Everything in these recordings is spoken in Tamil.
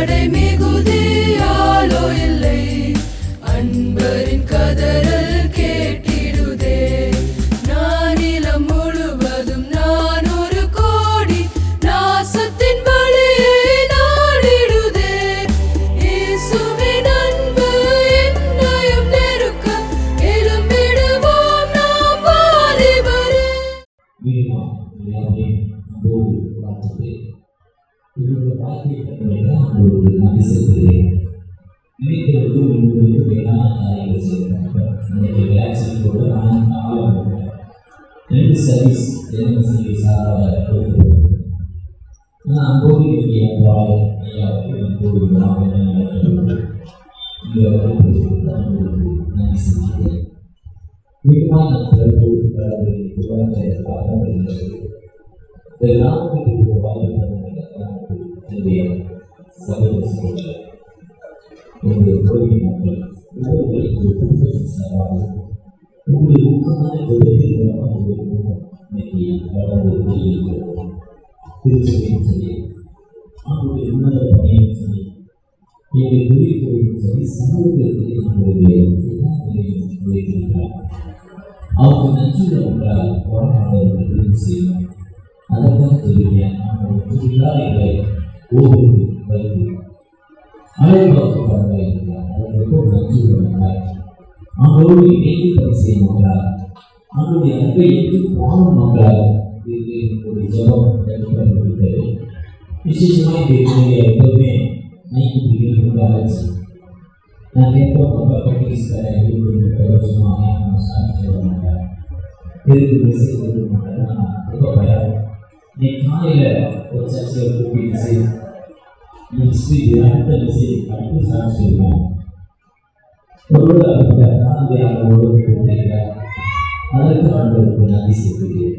படை மிகுதியாலோ இல்லை, அன்பரின் கதறல் கேட்டிடுதே. நானிலம் முழுவதும் 400 கோடி நாசத்தின் வழியை நாடிடுதே. இயேசுவின் அன்பு என்னையும் நெருக்க எழும்பிடுவோம் நாம் வாலிபரே. அவருக்கு நன்றி போராட்டம் செய்யும். அதற்காக சொல்லுகிறேன், ஒவ்வொரு வைத்து அழைப்பாக நன்றி கொண்டார். அவரோடு இணைந்து பணி செய்யும் மக்களால், அவருடைய அன்பை ஏற்று வாழும் மக்களால் ஒரு ஜபம் தேவை. விசேஷமாக எப்போதுமே ஆச்சு. நான் எப்போ கட்டிஸ்காரன் சொல்ல மாட்டேன், எதுக்கு மெசேஜ் கொடுக்க மாட்டேன். நான் ரொம்ப பயம். நீ காலையில் ஒரு சர்ச்சையை கூப்பிட்டு அடுத்த மெசேஜ் அடுத்து சார் சொல்லுவேன். ஒருவர் அந்த காலையாக அதற்கு ஆண்டவருக்கு நன்றி செலுத்துகிறேன்.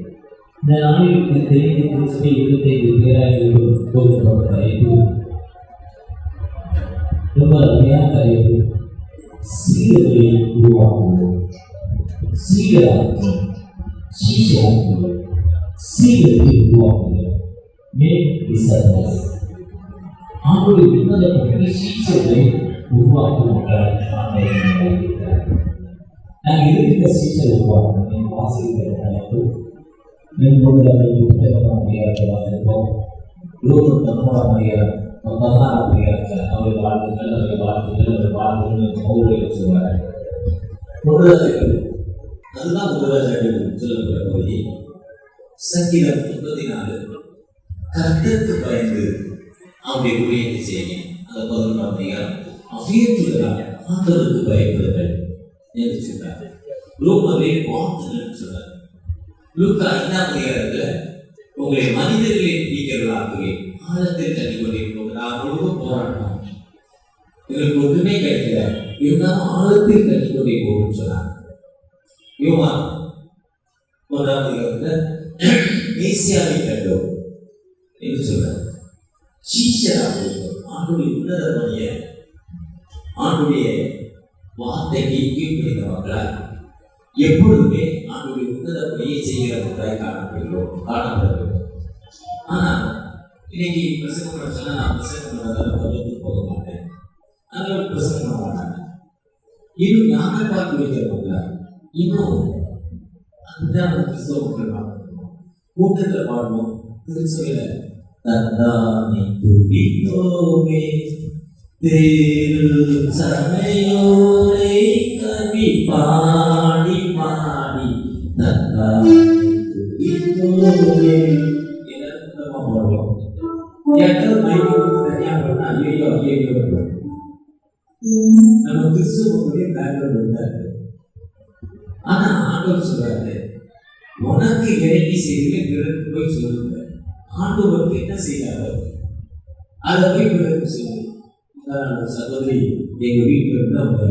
இந்த நாளில் தெரிந்து 25 பேராக கொடுக்கப்பட்ட ரொம்ப அருமையான காரியம். சீடர்களை உருவாக்குவோம், சீடராக்குவோம், சீஷராக்குவோம், சீடர்களை உருவாக்குவோம். அவருடைய உன்னதப்பட்ட சீஷர்களை உருவாக்குவார்கள். நாங்கள் இருக்கிற சீஷர் உருவாக்கணும். வாசிக்கிறோம் அவருடைய வாழ்த்துக்கள் சொல்வார்கள். அதுதான் சொல்லப்படுற பகுதி. சங்கீதம் 34 கர்த்தருக்கு பயந்து அவருடைய ஊழியத்தை செய்யுங்க. அந்த 11ஆம் அதிகாரம் அவ்வியத்துள்ளார் ஆண்டவருக்கு பயப்படுங்கள் என்று சொல்றார். ரோமரே வாழ்த்துகள் சொல்றார். லூக்கா 5ஆம் அதிகாரத்துல உங்களை மனிதர்களை பிடிக்கிறவர்களாகவே ஆழத்தில் தண்ணி கொண்டிருக்கும். நான் ரொம்ப போராட்டம், எங்களுக்கு ஒன்றுமே கிடைக்கல, இருந்தாலும் ஆழத்தில் தண்ணி கொண்டே போகும் சொன்னார். யோவான் 1ஆம் அதிகாரத்துல மேசியாவை கண்டோம் என்று சொல்றார். சீஷராக ஆண்டுடைய உன்னத பணிய ஆண்டுடைய வார்த்தைக்கு கீழ்ப்படிந்தவர்களால் எப்பொழுதுமே ஆண்டுடைய உன்னத பணியை செய்கிறவர்களாய் காணப்படுகிறோம். ஆனால் இன்னைக்கு பிரசங்கம் பண்ண சொன்னா நான் பிரசங்கம் பண்ணதால பலருக்கு போக மாட்டேன், அதனால பிரசங்கம் பண்ண மாட்டாங்க. இன்னும் ஞான பார்த்து வைக்கிறவங்க இன்னும் அதுதான் கிறிஸ்தவ மக்கள் கூட்டத்தில் பாடணும். திருச்சபையில தந்தானை துதித்தோமே தேரு சமையோரை கவி பாடி பாடி தந்தானை துதித்தோமே எல்லாரும் பாடுவோம். யாரும் மைக்கு தனியா பண்ணா ஐயோ ஐயோ நம்ம கிறிஸ்துவனுடைய பேக்ரவுண்ட் இருந்தாரு. ஆனா ஆண்டவர் சொல்றாரு, உனக்கு இறங்கி செய்திகளை பிறருக்கு போய் சொல்லுங்க. ஆண்டவருக்கு என்ன செய்யறாரு அதை போய் பிறருக்கு சொல்லுங்க. சகோதரி எங்க வீட்டுல இருந்து அவங்க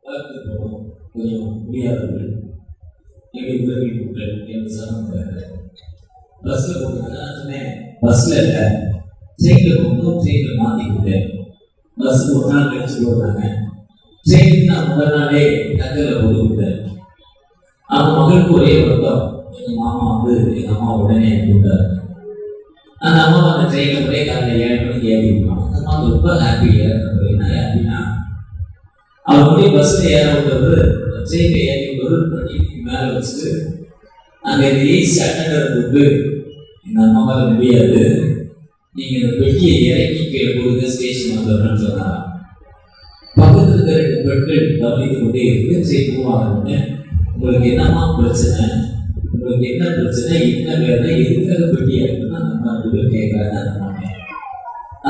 வளர்த்து போனோம், கொஞ்சம் முடியாதவர்கள் எங்க உதவி கூட்டல் என்று சொன்னாங்க. பஸ்ல போட்டு சொன்னேன், பஸ்ல இல்ல ட்ரெயின்ல போகணும், ட்ரெயின்ல மாத்தி கொடுத்தேன். பஸ் ஒரு நாள் கழிச்சு போடுறாங்க. ட்ரெயினுக்கு நான் முதல் நாளே டக்கரில் போட்டு கொடுத்தேன். அவங்க மகளுக்கு ஒரே வருத்தம், எங்க மாமா எங்க அம்மா உடனே கூப்பிட்டாரு. அந்த அம்மா அந்த ட்ரெயினில் போய் காலையில் 7 மணிக்கு ஏறிருப்பாங்க. அந்த அம்மா ரொம்ப ஹாப்பி ஏறினது. என்ன ஹாப்பினா அவர் போய் பஸ்ஸில் ஏற விட்டவர் ட்ரெயினில் ஏறி ஒரு மேலே வச்சுட்டு அங்கே இந்த ஏசி அட்டண்டரை கூப்பிட்டு எங்கள் அம்மாவால் முடியாது, நீங்கள் இந்த பெட்டியை இறக்கி கீழே கொடுங்க ஸ்டேஷன் வந்துடுறேன்னு சொன்னாங்க. பக்கத்தில் இருக்கிற 2 பெண்கள் கவனித்து கொண்டே இருக்கு. ட்ரெயின் மூவ் ஆகணும்னு, உங்களுக்கு என்னம்மா பிரச்சனை, உங்களுக்கு என்ன பிரச்சனை, என்ன வேலை, எதுக்காக பெட்டி இறக்கணும்னு அந்த அம்மா 2 பேர் கேட்குறாங்க.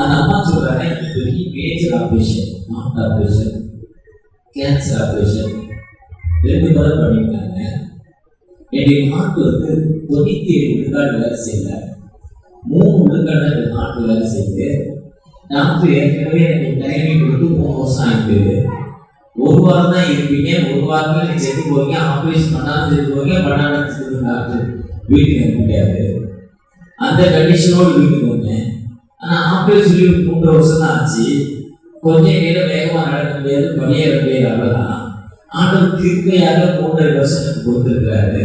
அந்த அம்மா சொல்கிறாங்க, எனக்கு பெரிய major operation, heart operation, cancer operation 2 முறை பண்ணியிருக்காங்க. என்னுடைய ஹார்ட் 97 விழுக்காடு வேலை செய்யல, 3 விழுக்காடு எனக்கு ஹார்ட் வேலை செய்யுது. டாக்டர் ஏற்கனவே எனக்கு டைமிங் கொடுத்து 3 வருஷம் ஆகிட்டு, 1 வாரம் தான் இருப்பீங்க, 1 வாரத்தில் நீ செத்து போவீங்க, ஆப்ரேஷன் பண்ணாலும் செத்து போவீங்க, பண்ணாலும் செத்து டாக்டர் வீட்டுக்கு இருக்க முடியாது. அந்த கண்டிஷனோடு வீட்டுக்கு வந்தேன். ஆனால் ஆப்ரேஷன் சொல்லி 3 வருஷம் தான் ஆச்சு. கொஞ்சம் நேரம் வேகமாக நடக்க முடியாது, பணியேற முடியாது, அவ்வளோதான். ஆண்டவர் கிருபையாக 3.5 வருஷம் எனக்கு கொடுத்துருக்கிறாரு.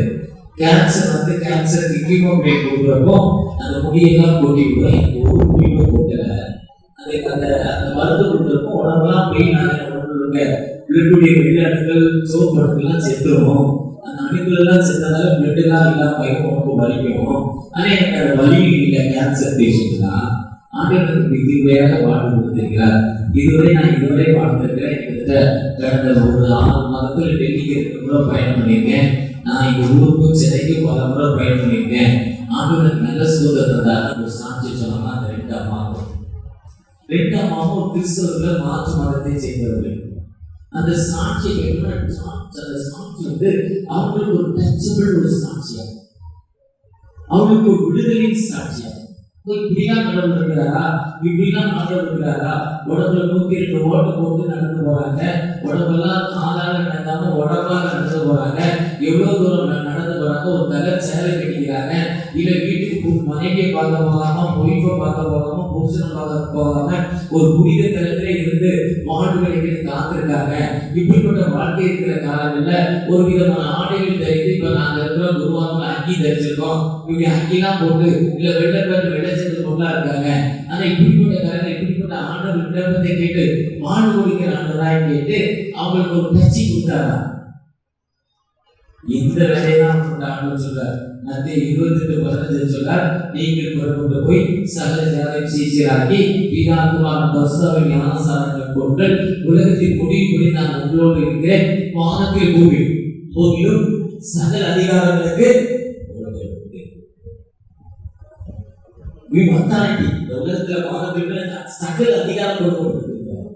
கேன்சருக்கு கீமோபிளே கொடுக்குறப்போ அந்த முடியெல்லாம் கொட்டி விடும். எனக்கு ஒரு முடியும் கொட்டல. அந்த மருந்து கொடுக்குறப்போ உடம்பெல்லாம் பெயின் பிளட்டுடைய வெளிநாடுகள் சோப்பு அணுக்கள்லாம் செத்துரும். அந்த அணுக்கள் செத்ததால பிளட்டெல்லாம் இல்லாமல் உடம்பு வலிக்கும். ஆனால் எனக்கு அந்த வலி இல்லை. கேன்சர் பேஷண்ட் தான். ஆண்டவருக்கு கிருபையாக வாழ்ந்து கொடுத்திருக்கிறார். இதுவரை வாழ்ந்திருக்கிறேன். கடந்த ஒரு 6 மாதத்தில் டெல்லிக்கு 2 முறை பயணம் பண்ணியிருக்கேன். நான் எங்கள் ஊருக்கும் சென்னைக்கும் பல முறை பயணம் பண்ணியிருக்கேன். ஆண்டவருக்கு நல்ல சுதந்திரம் தந்தார். ஒரு சாட்சி சொன்னோம்னா அந்த 2 அம்மாவும் கிறிஸ்தவர்கள் மாற்று மதத்தை சேர்ந்தவர்கள். அந்த சாட்சியை கேட்கணும். அந்த சாட்சி அவங்களுக்கு ஒரு டச்சபிள் ஒரு சாட்சியாகும், அவங்களுக்கு ஒரு விடுதலின் சாட்சியாகும். இப்படிலாம் கடவுள் இருக்கிறாரா, இப்படிலாம் ஆண்டவர் இருக்கிறாரா, உடம்புல 102 ஓட்டு போட்டு நடந்து போறாங்க, உடம்பெல்லாம் காலால நடக்காம உடம்பால நடந்து போறாங்க, எவ்வளவு தூரம் நடந்து போறாங்க, ஒரு கலர் சேலை கட்டிக்கிறாங்க, இல்ல வீட்டுக்கு மனைவியை பார்க்க போகாம, ஒய்ஃபை பார்க்க போகாம, புருஷனை பார்க்க போகாம ஒரு புனித தலத்திலே இருந்து வாழ்வுகளை காத்திருக்காங்க. இப்படிப்பட்ட வாழ்க்கை இருக்கிற காலங்களில் ஒரு விதமான ஆடைகள் தரித்து, இப்ப நாங்க இருக்கிற குருவாரம் அங்கி தரிச்சிருக்கோம், இப்படி அங்கிலாம் போட்டு இல்ல வெள்ளை பொருளா இருக்காங்க. ஆனா இப்படிப்பட்ட காரணம், இப்படிப்பட்ட ஆண்டவர் விண்ணப்பத்தை கேட்டு வாழ்வு கொடுக்கிற ஆண்டவராய் கேட்டு அவங்களுக்கு ஒரு டச்சி கொடுத்தாரா? இந்த வேலையெல்லாம் ஆண்டவர் சொல்றார். மத்திய 28:15 சொல்றார், நீங்கள் புறப்பட்டு போய் சகல ஜாதியும் சீஷராக்கி பிதா குமாரன் பரிசுத்தாவின் ஞானஸ்நானம் கொடுங்கள். உலகத்தின் முடிவு நான் உங்களோடு இருக்கிறேன். வானத்தில் பூமியிலும் சகல அதிகாரங்களுக்கு உலகத்துல வானத்தில் சகல அதிகாரம் கொடுக்கப்பட்டிருக்கிறார்.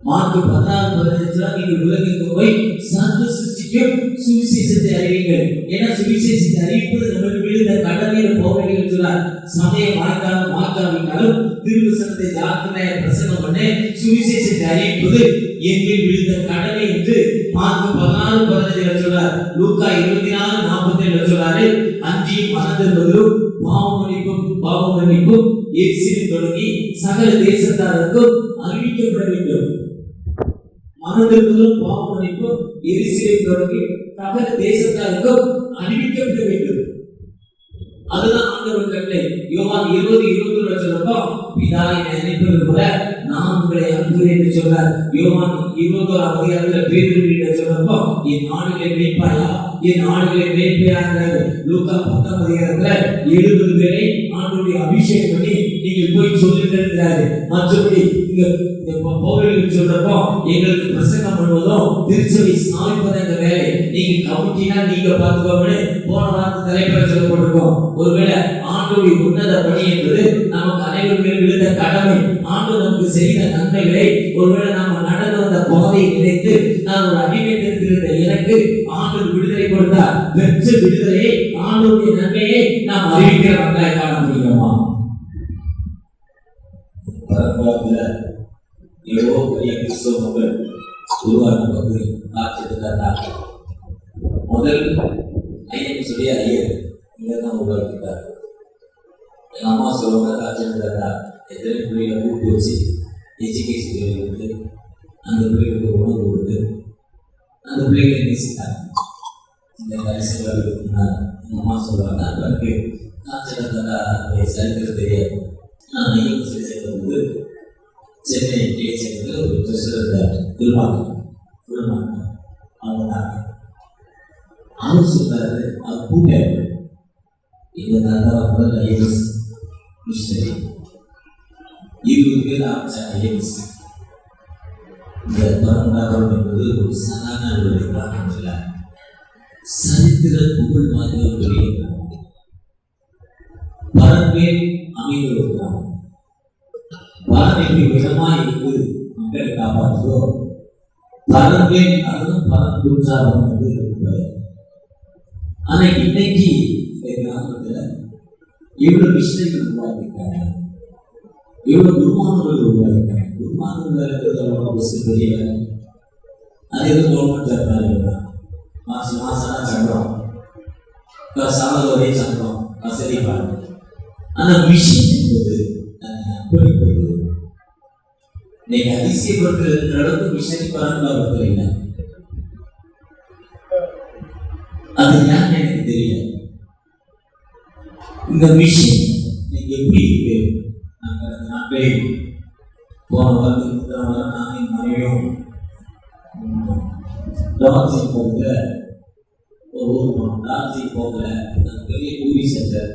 மார்க் 16:15 நீங்கள் உலகிற்கு போய் சர்வ சிருஷ்டிக்கும் சுவிசேஷத்தை அறிவிங்கள். ஏன்னா சுவிசேஷத்தை அறிவிப்பது நமக்கு விழுந்த கடமையில் போவீர்கள் சொன்னார். சமயம் வாய்க்காவினாலும் திருவசனத்தை ஜாக்கிரதையாக பிரசங்கம் பண்ண சுவிசேஷத்தை அறிவிப்பது எங்கள் விழுந்த கடமை என்று மார்க் 16:15 சொன்னார். லூக்கா 24:47 சொன்னாரு. அஞ்சியும் மனதிரும்பதிலும் பாவம் மன்னிப்பும் எரிசிலும் தொடங்கி சகல தேசத்தாருக்கும் அறிவிக்கப்பட வேண்டும். மனதிரும்பதிலும் பாவம் மன்னிப்பும் எரிசிலும் தொடங்கி சகல தேசத்தாருக்கும் அறிவிக்கப்பட வேண்டும். அதுதான் ஆண்டவர் கட்டளை. யோவான் 20:21 சொல்றப்போ பிதா என்னை அனுப்பியது போல நான் உங்களை அனுப்புகிறேன் என்று சொல்றார். யோவான் 21:6 பேதுருவிடம் சொல்றப்போ என் ஆடுகளை மேய்ப்பாயா, என் ஆடுகளை மேய்ப்பாயாங்கிறாரு. லூக்கா 10:10 70 பேரை ஆண்டவருடைய அபிஷேகம் பண்ணி நீங்க போய் சொல்லுங்கிறாரு. மற்றபடி இங்க பவுலுக்கு சொல்றப்போ எங்களுக்கு பிரசங்கம் பண்ணுவதும் திருச்சபை ஸ்தாபிப்பதும் எங்க வேலை, நீங்க கமிட்டினா நீங்க பார்த்துக்கோங்க. போன வாரத்து தலைப்பெற சொல்லப்பட்டிருக்கோம். ஒருவேளை ஆண்டவருடைய உன்னத பணி என்பது நமக்கு அனைவரும் மேல் விழுந்த கடமை. ஆண்டவர் நமக்கு செய்த நன்மைகளை ஒருவேளை நாம நடந்து வந்த பாதையை நினைத்து நான் ஒரு அடிமைத்திற்கு இருந்த எனக்கு ஆண்டவர் விடுதலை கொடுத்தார். பெற்ற விடுதலையை ஆண்டவருடைய நன்மையை நாம் அறிவிக்கிற மக்களை காண முடியுமா? எவ்வளோ பெரிய கிறிஸ்தவ மக்கள் உருவாக்க பகுதி காட்சி முதல் ஐயன் சொல்லி ஐயர் இங்கதான் உருவாக்கிட்டார். எங்கள் அம்மா சொல்லுவாங்க, காட்சி எத்தனை பிள்ளைகளை கூப்பிட்டு வச்சு எஜுகேஷன் கொடுத்து அந்த பிள்ளைகளுக்கு உணவு கொடுத்து அந்த பிள்ளைகளை நேசித்தாங்க. இந்த வயசுல எங்கள் அம்மா சொல்லுவாங்க, அவருக்கு காஞ்சனதா சரித்திரம் தெரியாது. நான் யூனிவர்சிட்டி சேர்ந்தபோது சென்னை சேர்ந்தது ஒரு ட்ரெஸ்ஸர் இருந்தார், திருமாங்க அவங்க தான். அவர் சொல்றாரு, அவர் கூட்டாரு எங்க தாத்தா முதல் ஐஎஸ் மிஷினரி 20 பேர் ஆரம்பிச்சாங்க ஐஎஸ். இந்த பரம்பராபுரம் என்பது ஒரு சாதாரண ஒரு கிராமம் இல்லை, சரித்திர புகழ் வாய்ந்த ஒரு பெரிய கிராமம். பரம்பேல் அமைந்த ஒரு கிராமம். பரமைக்கு விதமாக இருந்து மக்களை காப்பாற்றுதோ பரம்பேல் அதுவும் பரம்புற்றாரம் வந்து இருக்கிறார். ஆனா இன்னைக்கு இந்த கிராமத்துல எவ்வளவு மிஷினரிகள் உருவாக்கியிருக்காங்க, எவ்வளவு குருமானவர்கள் உருவாக்கியிருக்காங்க. குருமானவர்கள் பெரிய வேலை, அது எதுவும் கவர்மெண்ட் ஜாப் மாசம் மாசம் சம்பளம், சாவதோடைய சம்பளம், வசதி பாருங்க. ஆனா மிஷின் என்பது அர்ப்பணிப்பது இன்னைக்கு அதிசயப்படுத்துகிற அளவுக்கு மிஷினரி பரம்பராபத்தில் இல்லை. அது ஏன்னு எனக்கு தெரியல. இந்த மிஷின் நீங்க எப்படி இருக்கு? நாங்களே போன வாரத்துக்கு நானும் மனைவியும் டார்ஜிலிங் போகல, ஒரு ஊர் போனோம். டார்ஜிலிங் போகல, பெரிய டூரிஸ்ட் சென்டர்,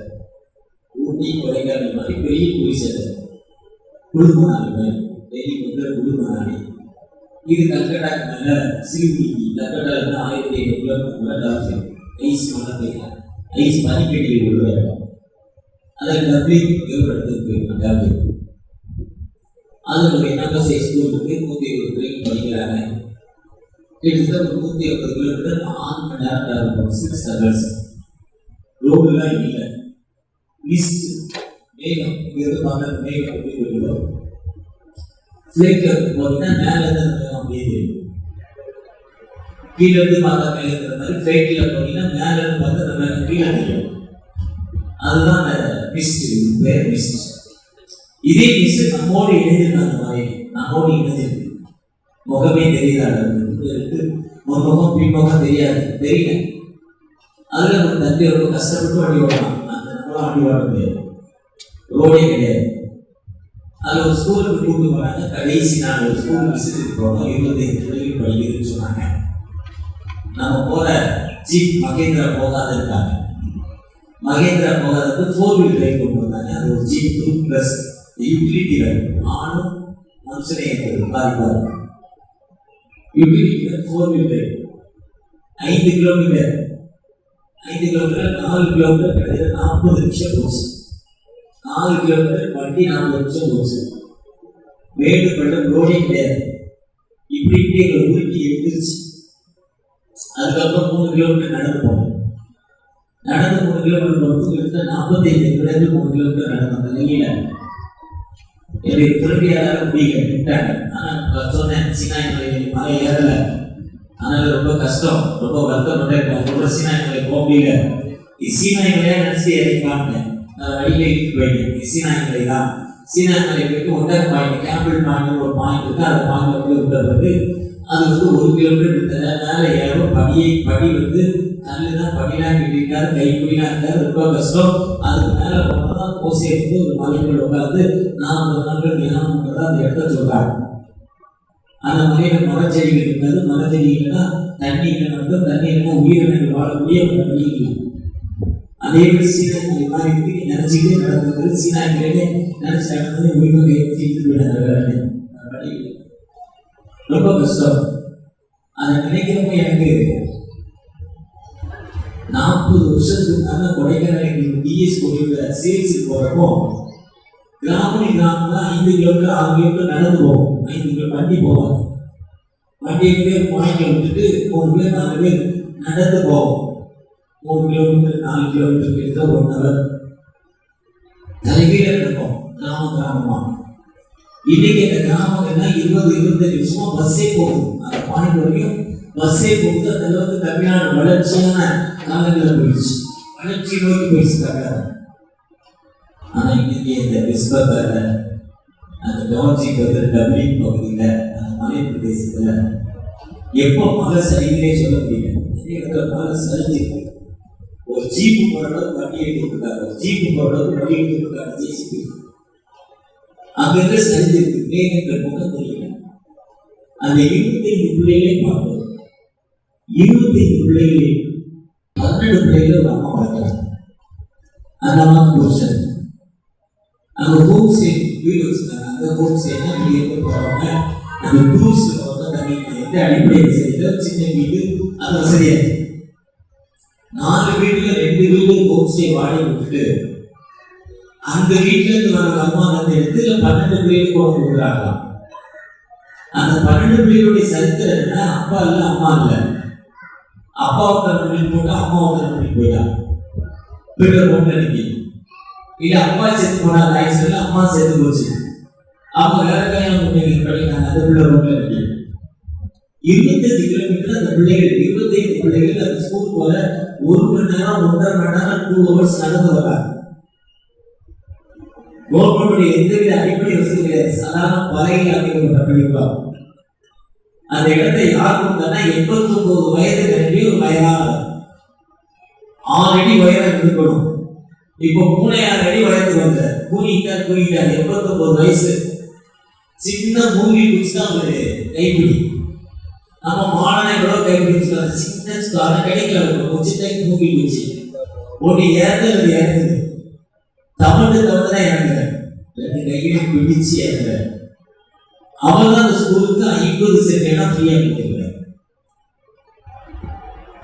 ஊட்டி கொடைக்கானல் மாதிரி பெரிய டூரிஸ்ட் சென்டர், குழுமனாலி மாதிரி டெல்லி முதல்ல குழுமனாலி. இது கல்கட்டாக்கு மேல சிறுகுடி, கல்கட்டா 1500 கிலோமீட்டர் டார்ஜிலிங். ஐஸ் மழை பெய்யலாம், ஐஸ் பனிக்கட்டியில் விழுவாங்க. அதில் டப்ளிங் இடத்துக்கு போயிருக்கோம். டப்ளிங் அதில் ஒரு என்எம்எஸ்ஐ ஸ்கூல் இருக்கு, 120 பிள்ளைங்க படிக்கிறாங்க. கிட்டத்தட்ட ஒரு 150 கிலோமீட்டர் 6 மணி நேரம் டிராவல் பண்ணும். 6 ஹவர்ஸ். ரோடுலாம் இல்லை, மிஸ்ட், மேகம். இங்கிருந்து பார்க்கறது மேகம் எப்படி போயிடும். ஃபிளைட்டில் போனீங்கன்னா மேலே இருந்து அப்படியே தெரியும், கீழே இருந்து பார்த்தா மேலே இருக்கிற மாதிரி. ஃபிளைட்டில் போனீங்கன்னா மேலே இருந்து பார்த்தா அந்த மேலே கீழே தெரியும். அதுதான் அந்த மிஸ்ட், பேர் மிஸ்ட். இதே மிஸ்ட் நம்மோடு இணைஞ்சிருக்கு. அந்த மாதிரி நம்மோடு இணைஞ்சிருக்கு. முகமே தெரியுதா, முன்முகம் பின்முகம் தெரியாது, தெரியல. அதுல ஒரு தம்பி ரொம்ப கஷ்டப்பட்டு வண்டி ஓடலாம், அந்த நம்மளாம் வண்டி ஓட முடியாது, ரோடே கிடையாது. அதுல ஒரு ஸ்கூலுக்கு கூப்பிட்டு போனாங்க. கடைசி நாள் ஒரு ஸ்கூல் விசிட்டுக்கு போனோம். 25 பிள்ளைகள் படிக்கிறதுன்னு சொன்னாங்க. நம்ம போற ஜீப் மகேந்திரா போகாத இருக்காங்க. மகேந்திரா போகாதது 4 வீல் டிரைவ் கொண்டு வந்தாங்க. அது ஒரு ஜீப் 2+ யூட்டிலிட்டி வேன். ஆணும் மனுஷனே இருக்கிறது பாதிப்பாரு. Utility van 4 wheel drive. 5 kilometre 4 kilometre கிட்டத்தட்ட 40 நிமிஷம் போச்சு. 4 கிலோமீட்டர் வண்டி 40 நிமிஷம் போச்சு. மேடு பள்ளம் ரோடே கிடையாது. இப்படி எங்களை உருக்கி எடுத்துருச்சு. அதுக்கப்புறம் 3 கிலோமீட்டர் நடந்து போனோம். நடந்து 3 கிலோமீட்டர் 45 நிமிடத்தில் 3 கிலோமீட்டர் நடந்த நிலையில என்னுடைய திரும்பியாளர் முடியல, விட்டாங்க. ஆனா சொன்னேன், சீனாய் மலை ஏறல, அதனால ரொம்ப கஷ்டம், ரொம்ப வருத்தப்பட்டேன். சீனாய் மலை போக முடியல. சீனாய் மலையா நினைச்சு இறங்கிக்காங்க. நான் வழியில இழுத்து போயிட்டேன். சீனாய் மலை தான். சீனாய் மலை போயிட்டு ஒட்டர் பாயிண்ட், கேம்பிள் பாயிண்ட் ஒரு பாயிண்ட் இருக்கு. அந்த பாயிண்ட் போய் விட்டது. அது 1 கிலோமீட்டர் மேல ஏறும். படி கல்லுதான், படிலாம் கட்டிருக்காரு, கைப்பிடிலாம் இருக்காரு, ரொம்ப கஷ்டம். அதுக்கு மேல போனதான் கோசை எடுத்து ஒரு மலைக்குள்ள உட்காந்து 40 நாட்கள் தியானம் பண்றதா அந்த இடத்த சொல்றாங்க. அந்த மலையில மரச்செடிகள் இருக்காது. மரச்செடிகள்னா தண்ணி இல்லைன்னா, தண்ணி இல்லைன்னா உயிரினங்கள் வாழக்கூடிய ஒரு வழி இல்லை. அதே மாதிரி சீனாய் மாதிரி இருக்கு. நீ நினைச்சுக்கிட்டே நடந்தது, சீனாய் நினைச்சு நடந்தது உயிரை கைத்து போயிடாது. ரொம்ப கஷ்டம். அதை நினைக்கிறப்ப எனக்கு 40 வருஷத்துக்கு முன்னால கொடைக்கானல் டிஎஸ் கோயில சேல்ஸ் போறப்போ கிராமம் தான் 5 கிலோமீட்டர் 6 கிலோமீட்டர் நடந்து போவோம். 5 கிலோமீட்டர் வண்டி போவாங்க. வண்டியிலே பாயிண்ட்ல விட்டுட்டு 3 பேர் 4 பேர் நடந்து போவோம். 3 கிலோமீட்டர் 4 கிலோமீட்டர் கிட்ட 1 ஹவர் தலைகீழ நடப்போம். கிராமமா இன்னைக்கு அந்த கிராமங்கள்னா 20-25 வருஷமா பஸ்ஸே போகுது. அந்த பாயிண்ட் வரைக்கும் பஸ்ஸே போகுது. அந்த அளவுக்கு தமிழ்நாடு வளர்ச்சியான காலங்களில் போயிடுச்சு, வளர்ச்சி நோக்கி போயிடுச்சு. ஆனா இன்னைக்கு இந்த விஸ்வகர்ல அந்த டார்ஜிலிங் டப்ளிங் பகுதியில அந்த மலை பிரதேசத்துல எப்போ மழை சரிங்களே சொல்ல முடியல. மழை சரிஞ்சிருக்கு. ஒரு ஜீப்பு போற அளவுக்கு வண்டி எடுத்துருக்காங்க, ஒரு ஜீப்பு போற அளவுக்கு வண்டி எடுத்துருக்காங்க ஜேசிபி. அங்கிருந்து சரிஞ்சிருக்கு, மேகங்கள் முகம் தெரியல. அந்த 25 பிள்ளைகளை பார்த்தோம். 25 பிள்ளைகளை 12 பிள்ளைகளை ஒரு அம்மா வளர்க்கிறாங்க. அந்த அம்மா புருஷன் அங்க ஹோம் ஸ்டே வீடு வச்சிருக்காங்க. அந்த ஹோம் ஸ்டேனா வெளியே போறவங்க அந்த டூரிஸ்ட் வந்து தனி எந்த அடிப்படையில் செய்த சின்ன வீடு அது வசதியா இருக்கு. 4 வீட்டுல 2 வீடு ஹோம் ஸ்டே வாடகை விட்டுட்டு அந்த வீட்டுல இருந்து வர வருமானத்தை எடுத்து 12 பிள்ளைகளுக்கு கொண்டு கொடுக்குறாங்க. அந்த 12 பிள்ளைகளுடைய சரித்திரம் என்ன? அப்பா இல்ல அம்மா இல்ல, அப்பா ஒருத்தர் வீட்டு போட்டா அம்மா ஒருத்தர் வீட்டு போயிட்டா வீட்டுல போட்டு அனுப்பி இல்ல அப்பா செத்து போனா ஆக்சிடென்ட்ல அம்மா செத்து போச்சு. அவங்க வேற கல்யாணம் பண்ணிட்டாங்க. அந்த பிள்ளை ரோட்ல இருக்கு. 25 கிலோமீட்டர் அந்த பிள்ளைகள் 25 பிள்ளைகள் அந்த ஸ்கூல் போல 1 மணி நேரம் 1.5 மணி நேரம் 2 hours நடந்து வராங்க. கவர்மெண்ட் எந்தவித அடிப்படை வசதி கிடையாது. சாதாரண பலகையில் அமைக்கப்பட்ட பள்ளிக்கூடம். அந்த இடத்தை யார் கொடுத்தா 89 வயது நிரம்பி ஒரு வயதானவர் 6 அடி உயரம் இருக்கணும். இப்போ 3.5 அடி வயதுக்கு வந்த கூலிட்டார் 89 வயசு. சின்ன மூங்கி குச்சி தான் ஒரு கைப்பிடி. நம்ம மாணவர்களோ கைப்பிடிச்சு சின்ன ஸ்கார கிடைக்கல. ஒரு சின்ன மூங்கி குச்சி ஒன்று இறங்குறது இறங்குது, தமிழ் தான் இறங்குற 2 கையில பிடிச்சு இறங்குற. அவள் தான் அந்த ஸ்கூலுக்கு 50 சென்ட் இடம் ஃப்ரீயா கொடுத்துருக்க.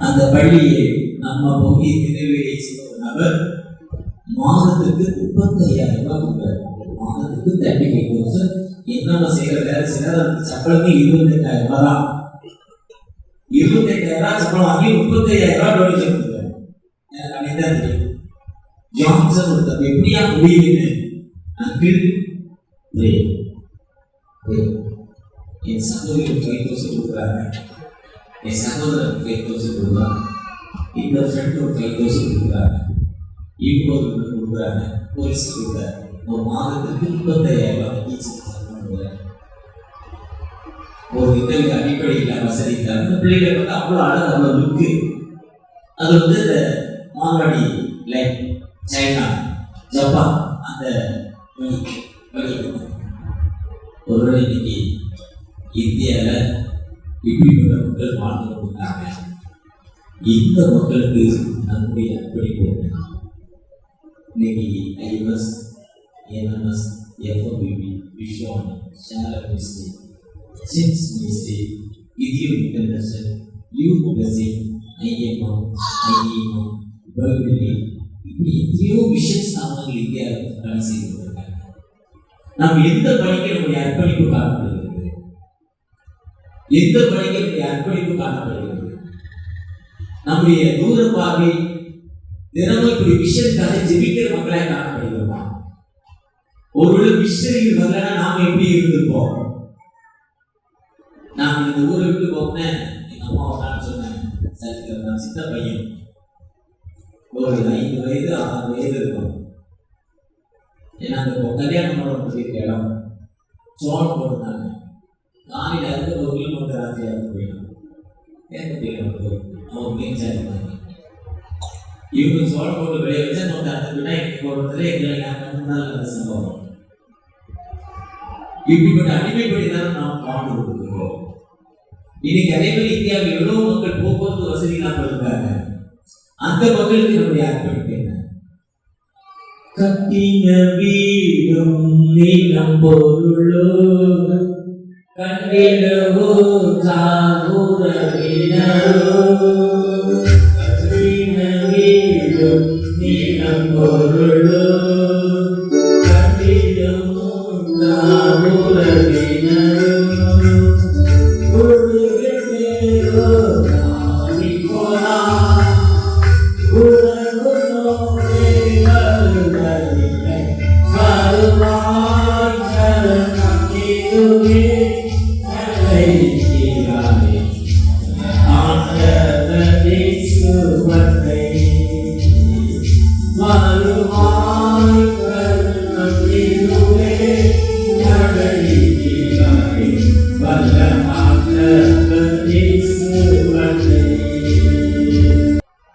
அந்த பள்ளியை நம்ம பகுதி திருநெல்வேலியை சேர்ந்த ஒரு நபர் மாதத்துக்கு 35,000 ரூபாய் கொடுக்குறாரு. மாதத்துக்கு 35,000. என்னென்ன செய்யற வேலை செய்யற சம்பளமே 28,000 ரூபாய் தான். 28,000 ரூபாய் சம்பளம் வாங்கி 35,000 ரூபாய் டொனேஷன் கொடுக்குறாரு. எனக்கு அன்னைக்கு தெரியும் ஜான்சன் ஒருத்தர் எப்படியா முடியுதுன்னு. அங்கிள் என் சகோதரர் 5,000 கொடுக்குறாங்க, என் சகோதரர் 5,000 கொடுக்குறாங்க, இந்த ஃப்ரெண்ட் ஒரு 5,000 கொடுக்குறாங்க, இவங்க ஒரு கொடுக்குறாங்க, போலீஸ் கொடுக்குறாரு. ஒரு மாதத்துக்கு 35,000 ரூபாய் டீச்சர் பண்ணுறாங்க. ஒரு இந்த அடிப்படையில் வசதி அந்த பிள்ளைகளை பார்த்தா அவ்வளோ அழகு, அவ்வளோ லுக்கு. அது வந்து இந்த மார்வாடி லைன், சைனா, ஜப்பான் அந்த ஒருவேளை இன்னைக்கு இந்தியாவில் இப்படிப்பட்ட மக்கள் வாழ்ந்து கொண்டிருக்காங்க. இந்த மக்களுக்கு நம்முடைய அர்ப்பணிப்பு இன்னைக்கு ஐஎம்எஸ், என்எம்எஸ், எஃப்எம்பிபி, விஷயம், ஷேர் மினிஸ்ட்ரி, சிப்ஸ் மினிஸ்ட்ரி, இந்தியோ international, youth blessing, IMM, IMM, பைபிளி, இப்படி எத்தனையோ விஷயம் ஸ்தாபனங்கள் இந்தியாவில் வேலை செய்து கொண்டிருக்காங்க. நாம் எந்த பணிக்கு நம்முடைய அர்ப்பணிப்பு காணப்படுகிறது? எந்த பணிக்கு நம்முடைய அர்ப்பணிப்பு காணப்படுகிறது? நம்முடைய தூர பார்வை தினமும் இப்படி விஷயத்துக்காக ஜெபிக்கிற மக்களாக காணப்படுகிறோமா? ஒருவேளை மிஷனரிகள் வரலன்னா நாம எப்படி இருந்திருப்போம்? நான் இந்த ஊரை விட்டு போனேன். எங்க அம்மா நான் சொன்னேன், நான் சின்ன பையன், ஒரு 5 வயது 6 வயது இருக்கும். ஏன்னா அந்த கல்யாணம் பண்ண இடம் சோழம் போட்டுருந்தாங்க. காலையில் 1 கிலோமீட்டர் ராத்திரி இறந்து போயிடும். அவங்க மீன்சாரி இவங்க சோழம் போட்டு வெளியே வச்சா நோட்டு அந்த விட எங்க போடுறதுல எங்களை முன்னாள் சம்பவம். இப்படிப்பட்ட அடிமைப்படி தான் நாம் வாழ்ந்து கொண்டிருக்கிறோம். இன்னைக்கு அதே மாதிரி இந்தியாவில் எவ்வளவு மக்கள் போக்குவரத்து வசதி இல்லாமல் இருக்காங்க. அந்த மக்களுக்கு நம்முடைய அர்ப்பணிப்பு என்ன? கட்டின வீடும் நீளம் பொருளோ கண்டிடவோ சாகுரவினரோ, கட்டின வீடும் நீளம் பொருளோ கண்டிடவோ சாகுரவினரோ,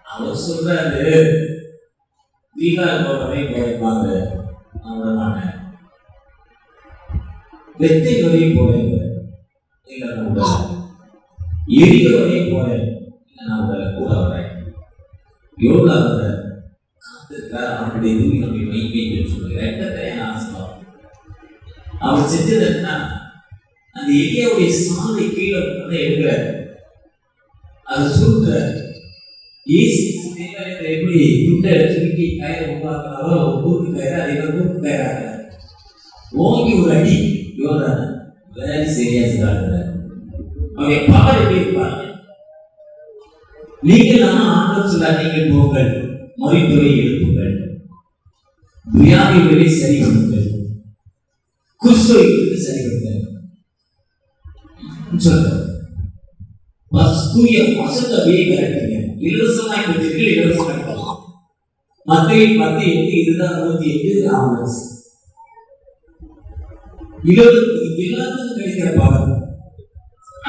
அவர் சொல்றாரு, பீகார் போறவே போயிருப்பாங்க, நான் விட மாட்டேன். வெத்தை வரையும் போறேன், இல்லை நான் விடல. எரிய வரையும் போறேன், இல்லை நான் விடல, கூட வரேன். எவ்வளோ அதை காத்திருக்கிறார், அவனுடைய நம்முடைய மைமை என்று சொல்லுகிறேன். ரெண்டத்தை ஆசைப்படும். அவர் செஞ்சது என்ன, அந்த எரியாவுடைய சாலை கீழே எடுக்கிறார், அதை சுருக்கிறார். எப்படி துட்டை சுருக்கி கயிறை உருவாக்குறாரோ கூட்டு கயிறு, அதே மாதிரி கூட்டு கயிறாங்க ஓங்கி ஒரு அடி யோதான வேலை சரியா செய்றாங்க. அவங்க பவர் எப்படி இருப்பாங்க? நீங்கள் ஆண்டவர் சொல்ல, நீங்கள் போங்கள், மொழித்துறை எழுப்புங்கள், வியாதிகளை சரி பண்ணுங்கள், குஷ்டரோகிகளுக்கு சரி பண்ணுங்கள் சொல்ற தூய வசந்தவே கரெக்டுங்க. இலவசமாய் பெற்றீர்கள், இலவசமாய் பெற்றீர்கள். மத்தேயு 10:8 இதுதான் 68 ஆவணம். எல்லாத்துக்கும் கிடைக்கிற பவர்,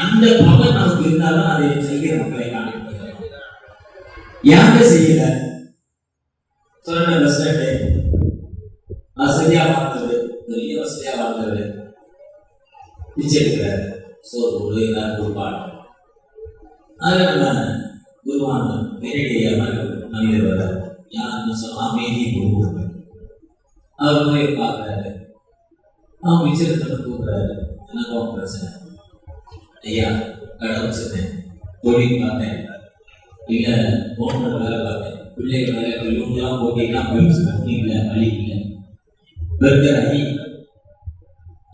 அந்த பவர் நமக்கு இருந்தாலும் அதை செய்கிற மக்களை காண்பிக்கிறார். யாருமே செய்யல சொல்ற பஸ் ஸ்டாண்டு வசதியா வாழ்ந்தது, பெரிய வசதியா வாழ்ந்தது, பிச்சை எடுக்கிறார், சோறு கொடு எல்லாரும் கொடுப்பாங்க. அதில் நம்ம குருவான நேரடியாக மனிதர் வர யாருன்னு சொன்னா அமைதி கொடுக்குறாரு. அவர் முறையை பார்க்குறாரு, அவன் மிச்சத்தை கூப்பிடுறாரு, எனக்கு பிரச்சனை ஐயா, கடை வச்சிருந்தேன், தொழில் பார்த்தேன், இல்லை போன்ற வேலை பார்த்தேன், பிள்ளைகள் வேலை இவங்கெல்லாம் போட்டிங்கன்னா போயிடுச்சு, இல்லை வழி இல்லை, பர்கர் ஆகி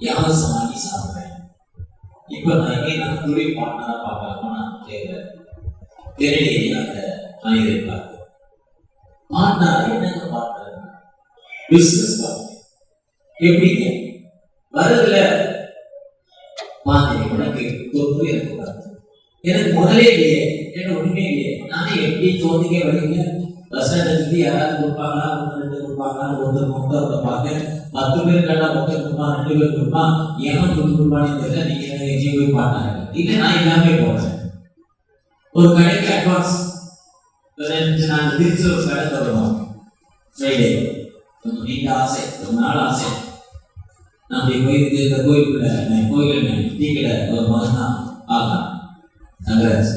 வியாபாரம் வாங்கி சாப்பிட்றேன். இப்போ நான் நான் தொழில் பார்ட்னரா பார்க்கலாமா நான் கேட்கிறேன். அந்த மனிதரை பார்த்து பார்ட்னர் என்னங்க பார்ட்னர், பிசினஸ் பார்ட்னர் எப்படிங்க வரதுல மாதிரி உனக்கு தொகுப்பு இருக்கக்கூடாது, எனக்கு முதலே இல்லையே, எனக்கு ஒண்ணுமே இல்லையே, நானே எப்படி சோதிக்க வரீங்க? பஸ் ஸ்டாண்டை சுற்றி யாராவது கொடுப்பாங்களா, ஒன்று ரெண்டு கொடுப்பாங்களான்னு ஒருத்தர் மொத்தம் பார்க்க 10 பேர் கண்டா ஒருத்தர் கொடுப்பான், 2 பேர் கொடுப்பான், ஏன் கொடுப்பான்னு தெரியல. நீங்க எங்கேயும் போய் பார்த்தாங்க, இல்லை நான் எல்லாமே போறேன். ஒரு கடைக்கு அட்வான்ஸ் நாங்கள் திருச்சி ஒரு கடை தொடரும் ஃப்ரைடே, கொஞ்சம் நீண்ட ஆசை, ஒரு நாள் ஆசை, நம்ம கோயிலுக்கு இந்த கோயிலுக்குள்ள கோயில் டீ கடை ஒரு மாதம் தான் ஆகலாம். தங்கராஜ்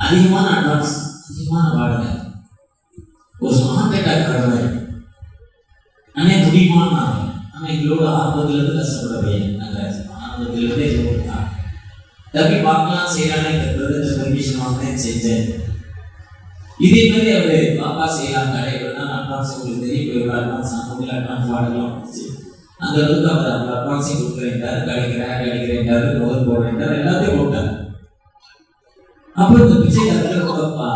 அதிகமான அட்வான்ஸ், அதிகமான வாடகை, ஒரு மார்க்கெட்டாக கடமை அண்ணே முடியுமான்னு ஆனால் எங்களோட ஆர்வத்திலிருந்து கஷ்டப்படுறேன். தங்கராஜ் ஆர்வத்திலிருந்தே சொல்லிட்டான், தப்பி பார்க்கலாம் செய்யலான்னு இந்த பர்மிஷன் வாங்கினேன், செஞ்சேன். இதே மாதிரி அவரு பாப்பா செய்யலாம் கடை அட்வான்ஸ் உங்களுக்கு தெரியும், இப்போ எவ்வளோ அட்வான்ஸ் நான் அட்வான்ஸ் வாடகைலாம் வந்துச்சு, அந்த அளவுக்கு அவர் அவ்வளோ அட்வான்ஸையும் கொடுக்குறேன்ட்டார், கிடைக்கிறேன்ட்டாரு, முதல் போடுறேன்ட்டார், எல்லாத்தையும் போட்டார். அப்போ இந்த பிச்சை கருப்பா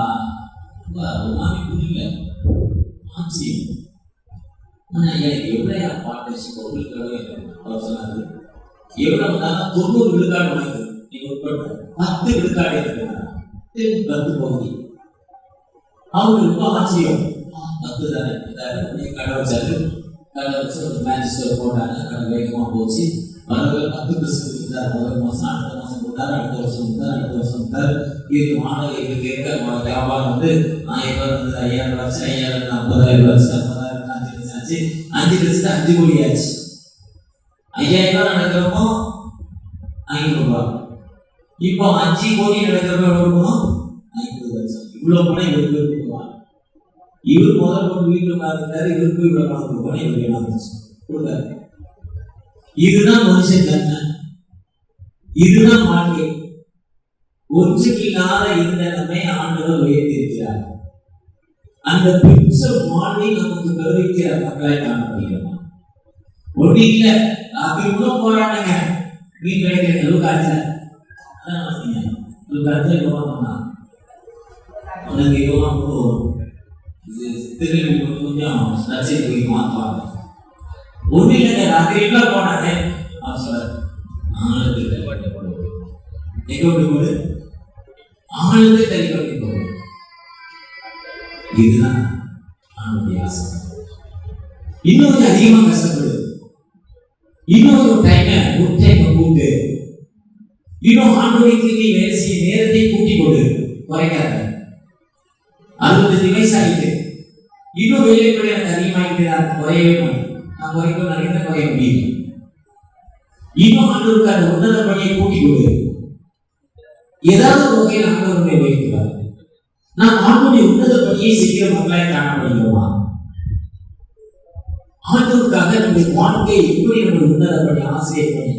மாமி புரியல ஆச்சு, ஆனால் எனக்கு எவ்வளோ பார்ட்னர்ஷிப் உங்களுக்கு அவர் சொன்னாரு, எவ்வளோ வந்தாலும் 90 விழுக்காடு உனக்கு, நீங்க உட்பட 10 விழுக்காடு இருக்கு, 10 பகுதி. அவங்களுக்கு ரொம்ப ஆச்சரியம், 10 தானே கடை வச்சாரு, கடை வச்சு ஒரு மேட்ச் ஸ்டோர் போட்டாங்க, கடை வேகமாக போச்சு. வரவர்கள் 10% கொடுத்தாரு, முதல் மாதம், அடுத்த மாதம் கொடுத்தாரு, அடுத்த வருஷம் கொடுத்தாரு, அடுத்த வருஷம் கொடுத்தாரு. இது மாணவர்களுக்கு இருக்க வியாபாரம் வந்து 1000 வந்து 5000 ஆச்சு, 5000 50,000 ஆச்சு, 50,000 5 லட்சம் ஆச்சு, 5 லட்சத்து 5 கோடி ஆச்சு. 5000 நடக்கிறப்போ 500 ரூபாய், இப்போ 5 கோடி நடக்கிறப்ப எவ்வளோ இருக்கணும்? 50 லட்சம். இவ்வளோ பணம் இவருக்கு கொடுக்குவாங்க. இவர் முதல் கொண்டு வீட்டில் பார்த்துட்டாரு, இவருக்கு இவ்வளோ பணம் கொடுக்கணும், இவருக்கு என்ன கொடுக்காரு. இதுதான் மனுஷன் தன்மை, இதுதான் வாழ்க்கை. ஒன்றுக்கில்லாத இருந்த நம்மை ஆண்டவர் உயர்த்திருக்கிறார். அந்த பிக்சர் வாழ்வை நமக்கு கருவிக்கிற மக்களாய் காணப்படுகிறோம். ஒண்ணு இல்லை, அப்படி கூட போராட்டங்க மீன் கிடைக்கிற அளவுக்கு ஆச்சு. ஒரு கருத்தை யோகா உனக்கு யோகா திருநெல்வேலி கொஞ்சம் நச்சை மாற்றுவாங்க. ஒண்ணு இல்லைங்க, ராத்திரிலாம் போனாங்க. அவர் சொல்றாரு, ஆழத்தில் தள்ளிப்பட்ட போடுவது எங்க விட்டு போடு, ஆழத்தில் தள்ளிப்பட்டு போடுவது. இதுதான் ஆணுடைய ஆசை. இன்னும் கொஞ்சம் அதிகமா கஷ்டப்படு, இன்னும் ஒரு டைமை கூட்டு, இன்னும் ஆண்டுக்கு நீ வேலை செய்ய நேரத்தை கூட்டி கொடு, குறைக்காத. 65 வயசு ஆகிட்டு இன்னும் வேலைப்படி எனக்கு அதிகமாகிட்டு நான் குறையவே மாட்டேன். நான் குறைக்கும் நினைக்கிறேன், குறைய முடியல. இன்னும் ஆண்டவருக்கு அந்த உன்னத பணியை கூட்டி கொடு. ஏதாவது ஒரு வகையில் ஆண்டவருடைய வைக்கிறார். நாம் ஆண்டவருடைய உன்னத பணியை செய்கிற மக்களாய் காணப்படுகிறோமா? ஆண்டவருக்காக நம்முடைய வாழ்க்கையை எப்படி நம்முடைய உன்னத பணி ஆசிரியர் பணி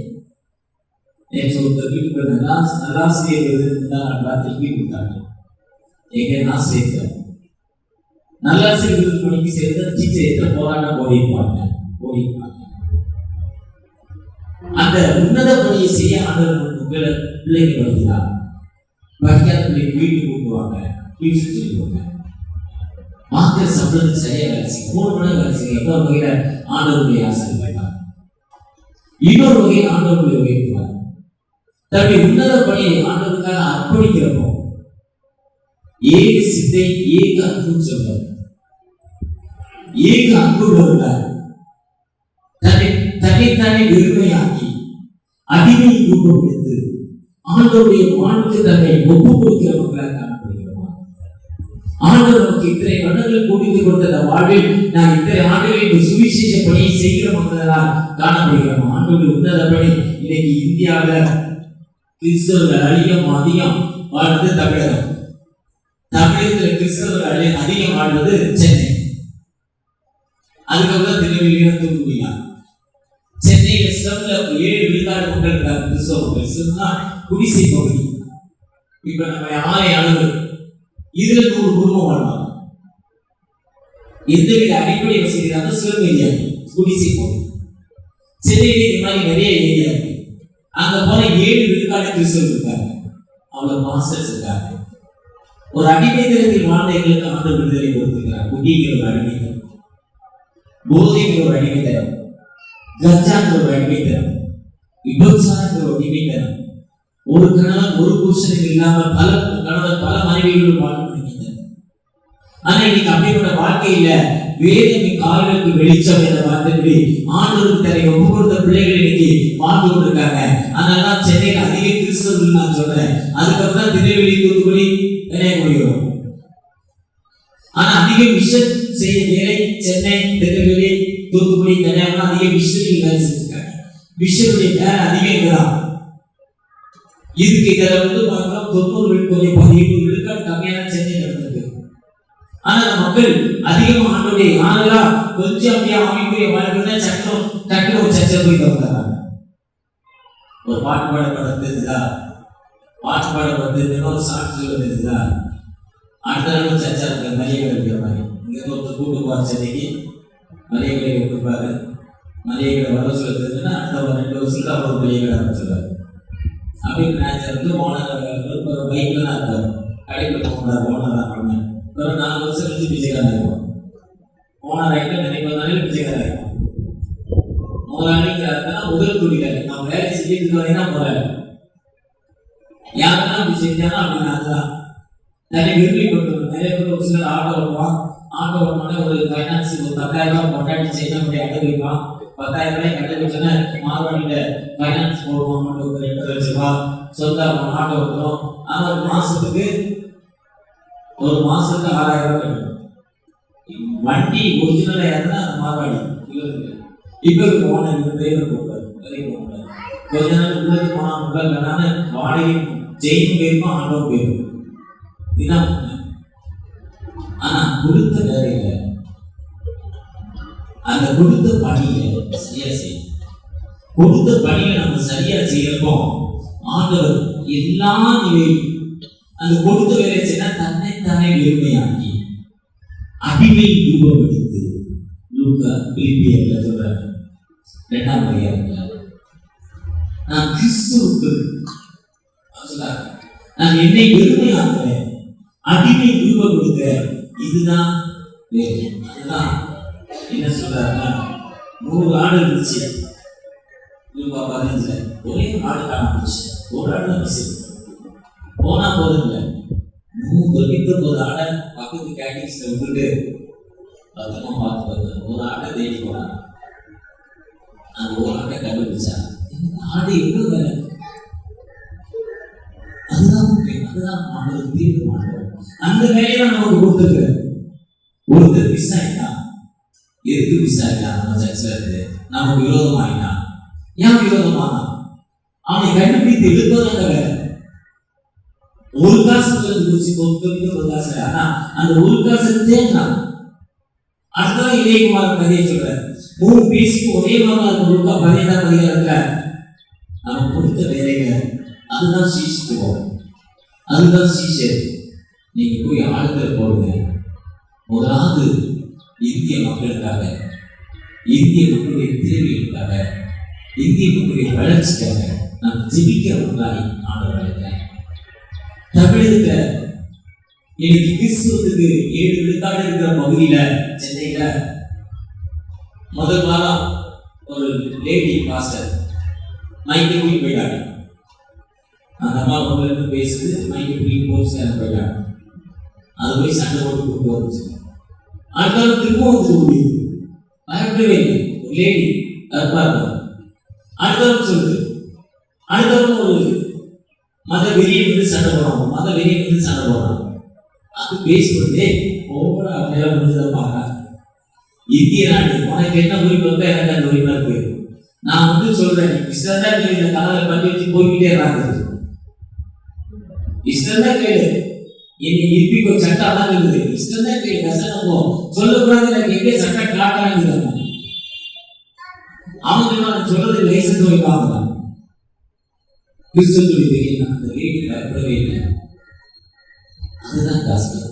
வீட்டுக்கு நல்லாசிரியர் நல்லா திருப்பி கொடுத்தாங்க. எங்க ஆசிரியர் நல்லாசிரியர் பணிக்கு சேர்த்து டீச்சர் எத்தனை போராட்டம் ஓடிப்பாங்க. அந்த உன்னத பணியை செய்ய ஆண்டவர் பிள்ளைகள் வருகிறார். படிக்காத பிள்ளைங்க வீட்டுக்கு கூப்பிடுவாங்க, டியூஷன் சொல்லுவாங்க. வாங்கிற சம்பளத்துக்கு சரியா வேலை செய்யும், 3 மணி வேலை செய்யும். எவ்வளவு வகையில ஆண்டவருடைய ஆசீர்வாதம். இன்னொரு வகையில் ஆண்டவருடைய உயர்த்துவார். தன்னுடைய உன்னத பணியை ஆண்டவருக்காக அர்ப்பணிக்கிறப்போ ஏக சித்தை ஏக அன்பு சொல்வார். ஏக அன்பு வருவார். தன்னைத்தானே வெறுமையாக்கி அடிமை ரூபம் எடுத்து ஆண்டவருடைய வாழ்வுக்கு தன்னை ஒப்பு கொடுக்கிற மக்களாக காணப்படுகிறோமா? ஆண்டவர் நமக்கு இத்தனை வருடங்கள் குடித்து கொடுத்த அந்த வாழ்வில் நான் இத்தனை ஆண்டுகளில் சுவிசேஷ பணியை செய்கிற மக்களாக காணப்படுகிறோம். ஆண்டவருடைய உன்னத பணி இன்னைக்கு இந்தியாவில் கிறிஸ்தவர்கள் அதிகம் வாழ்வது தமிழகம். தமிழகத்தில் கிறிஸ்தவர்கள் அதிகம் வாழ்வது சென்னை. அதுக்கப்புறம் திருநெல்வேலியில் தூத்துக்குடியா. சென்னையில் ஸ்லம்ல 7 விழுக்காடு மக்கள் இருக்காங்க கிறிஸ்தவர்கள். சொன்னா குடிசை பகுதி. இப்ப நம்ம ஆலை அளவு இதுல 100 குடும்பம் வாழ்வாங்க. எந்தவித அடிப்படை வசதி இல்லாம ஸ்லம் ஏரியா குடிசை பகுதி. சென்னையில இந்த மாதிரி நிறைய ஏரியா இருக்கு. அங்க போல 7 விழுக்காடு கிறிஸ்தவர்கள் இருக்காங்க. அவ்வளவு மாஸ்டர்ஸ் இருக்காங்க. ஒரு அடிமைத்தனத்தில் வாழ்ந்த எங்களுக்கு ஆண்டு விடுதலை கொடுத்திருக்கிறார். குடிங்கிற ஒரு அடிமைத்தனம், போதைங்கிற ஒரு அடிமைத்தனம், கஞ்சாங்கிற ஒரு அடிமைத்தனம், விபச்சாரங்கிற ஒரு அடிமைத்தனம். ஒரு கணவன் ஒரு புருஷனுக்கு இல்லாமல் பல கணவன் பல மனைவிகளும் வாழ்ந்து நினைக்கின்றனர். ஆனா இன்னைக்கு அப்படிப்பட்ட வாழ்க்கையில வேதம் கால்களுக்கு வெளிச்சம் என்ற வார்த்தைப்படி ஆண்டவருக்கு தன்னை ஒப்பு கொடுத்த பிள்ளைகள் இன்னைக்கு வாழ்ந்து கொண்டிருக்காங்க. அதனாலதான் சென்னையில் அதிக கிறிஸ்தவர்கள் நான் சொல்றேன். அதுக்கப்புறம் திருநெல்வேலி தூத்துக்குடி நிறைய முடியும். ஆனா அதிக விஷயம் செய்ய வேலை சென்னை திருநெல்வேலி தூத்துக்குடி கன்னியாகுமரி அதிக விஷயங்கள் வேலை செஞ்சிருக்காங்க. விஷயத்துடைய வேலை அதிகம் இருக்குதான். இதுக்கு இதில் பார்க்கலாம் 90 கொஞ்சம் 17 விழுக்காடு கம்மியான சென்னை நடந்திருக்கு. ஆனா மக்கள் அதிகமாக ஆண்டோடைய ஆனலா கொஞ்சம் அப்படியே ஆவிக்குரிய வாழ்க்கை டக்குனு ஒரு சர்ச்சை போய் தந்தாங்க. ஒரு பாட்டு பாட தெரிஞ்சுதா, பாட்டு பாட ஒரு சாட்சி சொல்ல தெரிஞ்சுதா, அடுத்த நாள் சர்ச்சா இருக்க மரியாதை இருக்கிற மாதிரி இங்க ஒருத்தர் கூட்டு போற சென்னைக்கு மரியாதை கொடுப்பாரு. மரியாதை வர சொல்ல தெரிஞ்சுன்னா அடுத்த 2 வருஷத்துக்கு அவர் மரியாதை ஆரம்பிச்சிருவாரு. அப்படின்னு நினைச்சிருந்து ஓனர் பைக்ல தான் இருப்பார். கடைக்கு போனார், ஓனர் தான் பண்ணேன். 4 வருஷம் கழிச்சு பிச்சைக்காரன் இருக்கும். ஓனர் ஆகிட்டு நினைப்பதாலே பிச்சைக்காரன் இருக்கும். முதலாளிங்கிறாருன்னா முதல் தொழிலாளி. நான் வேலை செஞ்சுட்டு வரீங்கன்னா முதலாளி யாருன்னா அப்படி செஞ்சானா அப்படின்னு அதுதான் நிறைய விரும்பி கொடுக்கணும். நிறைய பேர் ஒரு சிலர் ஆட்டோ ஓட்டுவான். ஆட்டோ ஓட்டோட ஒரு ஃபைனான்ஸ் ஒரு 10,000 ரூபாய் கொண்டாடி செய்ய முடிய அடை வைப்பான். 10,000 ரூபாய் கடை வச்சோன்னா மார்வாடியில ஃபைனான்ஸ் போடுவோம். 2 லட்சம் ரூபாய் சொந்த ஆட்டோ ஓட்டுறோம். ஆனால் ஒரு மாசத்துக்கு 6,000 ரூபாய் கட்டணும். வண்டி ஒரிஜினலா இருந்தா அந்த மார்வாடி இப்ப ஓனர் டிரைவர் போடுறாரு. கொஞ்ச நாள் உள்ளது போனா வாடகை ஜெயின் போயிருக்கும், ஆட்டோ போயிருக்கும். இதுதான். ஆனா கொடுத்த வேலையில அந்த கொடுத்த பணியை சரியா செய்யும். கொடுத்த பணியை நம்ம சரியா செய்யறப்போ ஆண்டவர் எல்லா நிலையும் அந்த கொடுத்த வேலை செய்ய தன்னைத்தானே வெறுமையாக்கி அடிமை ரூபம் எடுத்து லூக்கா பிலிப்பியர்ல சொல்றாங்க 2ஆம் அதிகாரத்துல நான் கிறிஸ்துவுக்கு நான் என்னை வெறுமையாக்குறேன், அடிமை ரூபம் கொடுக்கிறேன். இதுதான் வேலை. அதுதான் என்ன சொல்றாருன்னா 100 ஆடு இருந்துச்சு. ரூபா 15 ஒரே ஆடு காணப்போச்சு. ஒரு ஆடு தான் போனா போதும் இல்லை. 199 ஆடை பக்கத்து கேட்டீஸ்ல விட்டுட்டு பத்திரமா பார்த்து பார்த்தேன். ஒரு ஆட்டை தேடி போனான். அந்த ஒரு ஆட்டை கண்டுபிடிச்சான். ஆடு எவ்வளவு வேலை. அதுதான் முக்கியம். அதுதான் நம்மளுக்கு தீர்வு மாட்டோம். அந்த வேலையை நமக்கு கொடுத்துருக்க ஒருத்தர் மிஸ் ஆயிட்டான். எதுக்கு மிஸ் ஆயிட்டான்? நம்ம சர்ச்சில் இருந்து நமக்கு விரோதம் ஆயிட்டான். ஏன் விரோதமானா? அவனை கண்டுபிடித்து எழுப்பதாங்க வேற. ஒரு காசு குறிச்சு ஒரு காசு. ஆனா அந்த ஒரு காசு தேங்கான். அடுத்ததான் இளையகுமார் கதையை சொல்ற 3 பீஸுக்கு ஒரே மாதிரி கொடுக்கா 17ஆம் அதிகாரத்துல நம்ம கொடுத்த வேலைங்க. அதுதான் சீஷத்துவம், அதுதான் சீஷர். நீங்க போய் ஆளுநர் போடுங்க. முதலாவது இந்திய மக்களுக்காக, இந்திய மக்களுடைய தேவைகளுக்காக, இந்திய மக்களுடைய வளர்ச்சிக்காக நான் ஜெபிக்கிறவர்களாய் ஆண்டவர் அழைக்கிறேன். தமிழகத்துல இன்னைக்கு கிறிஸ்துவத்துக்கு 7 விழுக்காடு இருக்கிற பகுதியில சென்னையில முதல் வாரம் ஒரு லேடி பாஸ்டர் மைக்கை போய் போயிட்டாங்க. அந்த அம்மா இருந்து பேசுது, மைக்கை போய் போயிட்டாங்க. அது போய் சண்டை போட்டு கூப்பிட்டு வந்துச்சு. அடுத்த திரும்ப வந்து முடியுது, பயப்படவே இல்லை. ஒரு லேடி கற்பா இருக்கும். அடுத்தவங்க சொல்லுது, அடுத்தவங்க ஒரு மத வெறியை வந்து சண்டை போடுறாங்க, மத வெறியை வந்து சண்டை போடுறாங்க. அது பேசிக்கொண்டே ஒவ்வொரு நேரம் முடிஞ்சதை பார்க்க இந்திய நாடு உனக்கு என்ன உரிமை இருக்கோ எனக்கு அந்த உரிமை இருக்கு. நான் வந்து சொல்றேன், இஷ்டம் தான் கேளு, இந்த கனவை பண்ணி வச்சு போய்கிட்டே இருக்காங்க. இஷ்டம் தான் கேளு, இன்னைக்கு இருப்பிக்கோ சட்டம் தான் இருக்குது. இஷ்டம் தான் கேளு, கஷ்டம் போ சொல்லக்கூடாது. எனக்கு எங்கே சட்டம் காட்டுறாங்க. அவங்க சொல்றது லைசன்ஸ் வைப்பாங்க. கிறிஸ்துவ தெரியும், அந்த வீட்டு பயப்படவே இல்லை. அதுதான் கஷ்டம்.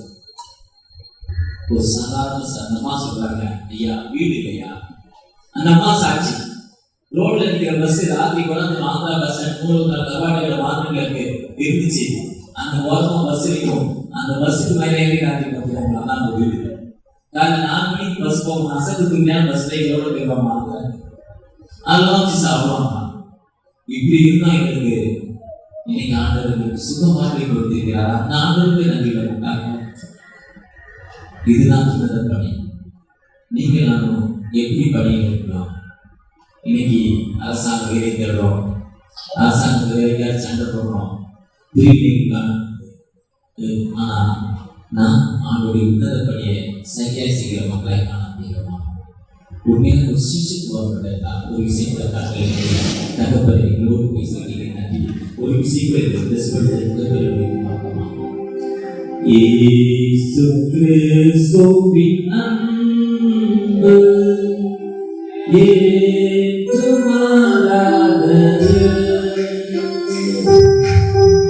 ஒரு சாதாரண அம்மா சொல்றாங்க, ஐயா வீடு இல்லையா? அந்த அம்மா சாட்சி, ரோட்ல நிற்கிற பஸ் ராத்திரி கூட அந்த ஆந்திரா பஸ் ஸ்டாண்ட் மூலத்தில் கர்வாட்டையோட மார்க்கெட்ல இருந்துச்சு. அந்த ஓரமா பஸ் இருக்கும். அந்த பஸ்ஸுக்கு மேலே ஏறி ராத்திரி பார்த்துக்கோங்க. அதான் அந்த வீடு. காலையில் 4 மணிக்கு பஸ் போகும். அசத்துக்கு நேரம் பஸ்ல எவ்வளோ போயிடுவாங்க. அதெல்லாம் வச்சு சாப்பிடுவாங்க. இப்படி இருந்தா எங்களுக்கு இன்னைக்கு ஆண்டவர்களுக்கு சுகமாகவே கொடுத்திருக்கிறார். அந்த ஆண்டவருக்கு நன்றி பண்ணாங்க. இதுதான் சுதந்திர பணி. நீங்க நானும் எப்படி பணி இருக்கலாம்? இன்னைக்கு அரசாங்க வேலை தேடுறோம், அரசாங்க வேலைக்காக சண்டை போடுறோம். ஆனா நான் ஆண்டோடைய உன்னத பணியை சரியாக செய்கிற மக்களை காண முடியுமா? உண்மையாக ஒரு சிசுத்துவம் ஒரு விஷயங்களை காட்ட தகப்பனை எங்களோடு போய் சொல்லி நன்றி. ஒரு விஷயங்களை பார்க்கணும். இயேசு கிறிஸ்துவின் அன்பு ஏற்றுமாறாதது.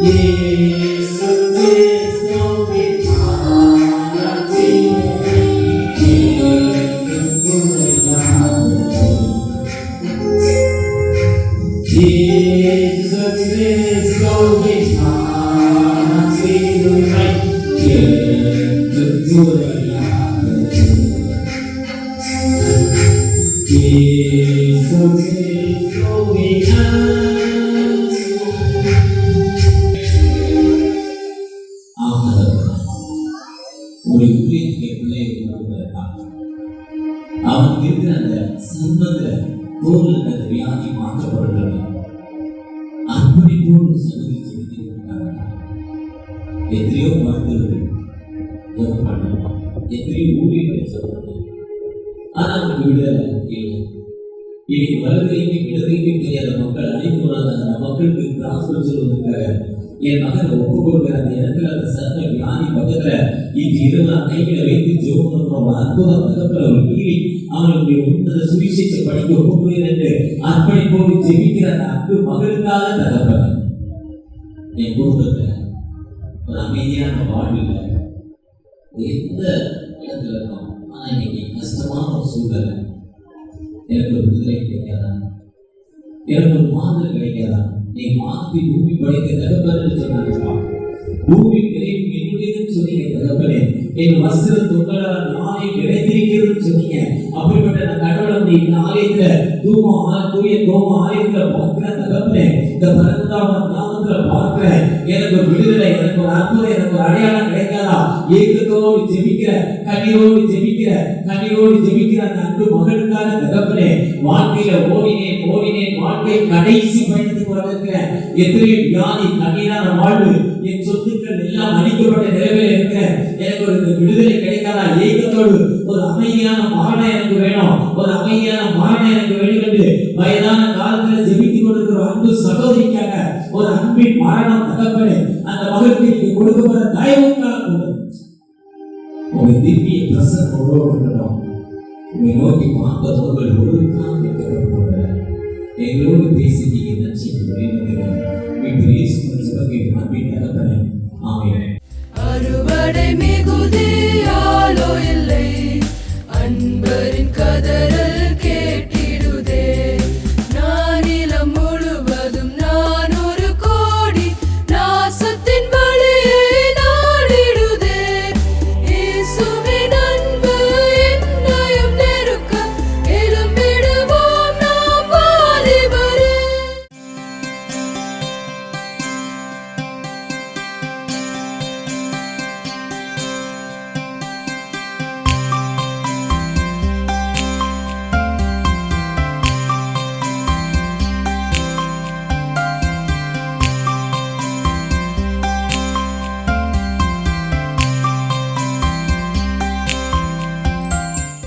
இயேசு கிறிஸ்துவின் அன்பு ஏற்றுமுறையாதது. இயேசு கிறிஸ்துவின் அன்பு அவன் இருக்கிற அந்த சம்பந்த தோல் அந்த வியாதி மாற்றப்படுகிறது. அர்ப்பணிப்போடு சந்தித்து எத்தனையோ மருத்துவர்கள் எத்தனையோ ஊழியர்கள் சொல்லப்பட்டது. ஆனா அவங்க விடுதலை இல்லை. இன்னைக்கு வலதுகைக்கு இடதுகைக்கு தெரியாத மக்கள் அனைவராக அந்த மக்களுக்கு டிரான்ஸ்பர் சொல்வதற்காக என் மகனை ஒப்புக் கொடுக்கிற அந்த இடத்துல அந்த சர்வ வியாதி பக்கத்துல இன்று இரவு கைகளை வைத்து ஜோம் பண்ணுறோம். அற்புதம் பக்கத்துல ஒரு மீறி அவனுடைய உன்னத சுவிசேஷ படிக்க ஒப்புக்கொள்கிறேன் என்று அர்ப்பணிப்போடு ஜெபிக்கிற அந்த அன்பு மகளுக்காக தகப்பன என் குடும்பத்துல ஒரு அமைதியான வாழ்வில் எந்த இடத்துல இருக்கோம். ஆனா இன்னைக்கு கஷ்டமான ஒரு சூழ்நிலை. எனக்கு ஒரு விடுதலை கிடைக்காதா? எனக்கு ஒரு மாதம் கிடைக்காதா? நீ மாதத்தை பூமி படைத்த தகப்பன்னு சொன்னாங்க. பூமி என்னுடையதுன்னு சொன்னீங்க தகப்பனே. என் வஸ்திர தொங்கலால் நாளை கிடைத்திருக்கிறது சொன்னீங்க. அப்படிப்பட்ட நான் கடவுளை இந்த ஆலயத்துல தூய தோம ஆலயத்துல பார்க்கிற தகப்பனே, இந்த பரந்தாம நாமத்துல பார்க்கிறேன். எனக்கு ஒரு விடுதலை, எனக்கு ஒரு அற்புதம், எனக்கு ஒரு அடையாளம் கிடைக்காதா? ஏக்கத்தோடு ஜெபிக்கிற, கண்ணீரோடு ஜெபிக்கிற அந்த அன்பு மகளுக்கான தகப்பனே, வாழ்க்கையில ஓடினேன் வாழ்க்கை கடைசி பயணத்துக்கு வந்திருக்கிறேன். எத்தனையோ வியாதி, கண்ணீரான வாழ்வு, என் சொத்துக்கள் எல்லாம் அழிக்கப்பட்ட நிலைமையில இருக்கிறேன், எனக்கு ஒரு விடுதலை கிடைக்காதா ஏக்கத்தோடு ஒரு அமைதியான மரணம் எனக்கு வேணும், ஒரு அமைதியான மரணம் எனக்கு வேணும் என்று வயதான காலத்துல ஜெபித்துக் கொண்டிருக்கிற அன்பு சகோதரிக்காக ஒரு அன்பின் மரணம் தகப்பனே அந்த மகளுக்கு நீங்க கொடுக்கப்பட தயவுக்காக உங்க திவ்ய பிரசன்னம் உருவாக்கணும். உங்களை நோக்கி பார்ப்பவர்கள் ஒரு காலம் போல எங்களோடு பேசிட்டீங்க நன்றி அன்பின் தகப்பனே. ஆமென். அறுவடை மிகுதியாலோ இல்லை, அன்பரின் கதறல்